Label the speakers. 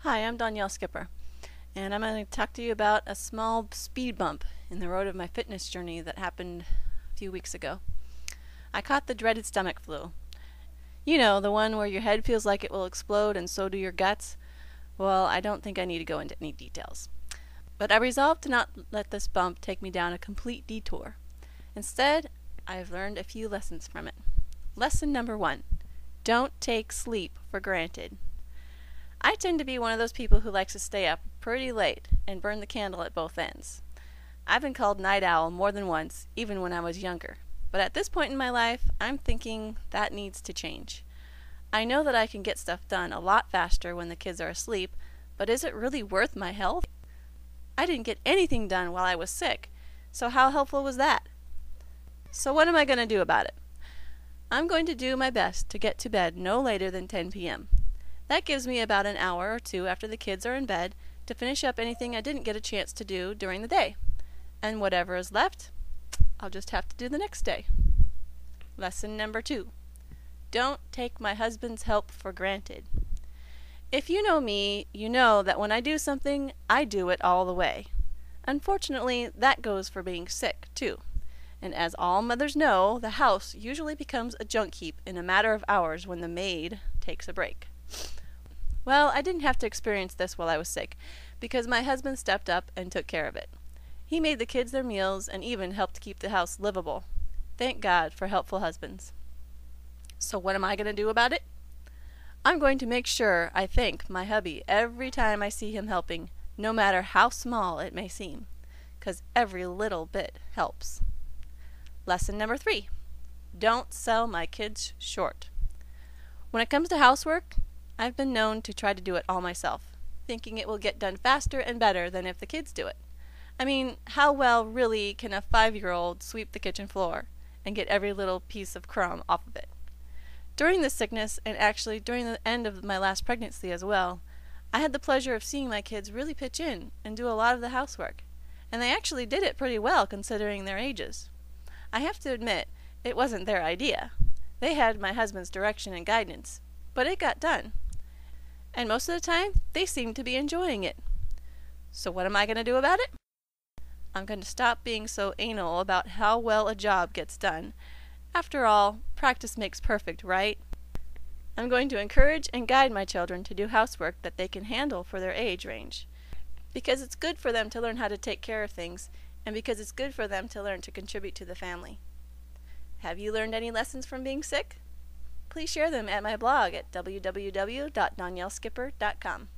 Speaker 1: Hi, I'm Danielle Skipper, and I'm going to talk to you about a small speed bump in the road of my fitness journey that happened a few weeks ago. I caught the dreaded stomach flu. You know, the one where your head feels like it will explode and so do your guts. Well, I don't think I need to go into any details. But I resolved to not let this bump take me down a complete detour. Instead, I've learned a few lessons from it. Lesson number 1. Don't take sleep for granted. I tend to be one of those people who likes to stay up pretty late and burn the candle at both ends. I've been called night owl more than once, even when I was younger. But at this point in my life, I'm thinking that needs to change. I know that I can get stuff done a lot faster when the kids are asleep, but is it really worth my health? I didn't get anything done while I was sick, so how helpful was that? So what am I going to do about it? I'm going to do my best to get to bed no later than 10 p.m. That gives me about an hour or two after the kids are in bed to finish up anything I didn't get a chance to do during the day. And whatever is left, I'll just have to do the next day. Lesson number 2. Don't take my husband's help for granted. If you know me, you know that when I do something, I do it all the way. Unfortunately, that goes for being sick, too. And as all mothers know, the house usually becomes a junk heap in a matter of hours when the maid takes a break. Well, I didn't have to experience this while I was sick, because my husband stepped up and took care of it. He made the kids their meals and even helped keep the house livable. Thank God for helpful husbands. So what am I going to do about it? I'm going to make sure I thank my hubby every time I see him helping, no matter how small it may seem, 'cause every little bit helps. Lesson number 3. Don't sell my kids short. When it comes to housework, I've been known to try to do it all myself, thinking it will get done faster and better than if the kids do it. I mean, how well really can a 5-year-old sweep the kitchen floor and get every little piece of crumb off of it? During this sickness, and actually during the end of my last pregnancy as well, I had the pleasure of seeing my kids really pitch in and do a lot of the housework. And they actually did it pretty well considering their ages. I have to admit, it wasn't their idea. They had my husband's direction and guidance, but it got done. And most of the time, they seemed to be enjoying it. So what am I going to do about it? I'm going to stop being so anal about how well a job gets done. After all, practice makes perfect, right? I'm going to encourage and guide my children to do housework that they can handle for their age range. Because it's good for them to learn how to take care of things, and because it's good for them to learn to contribute to the family. Have you learned any lessons from being sick? Please share them at my blog at www.danielleskipper.com.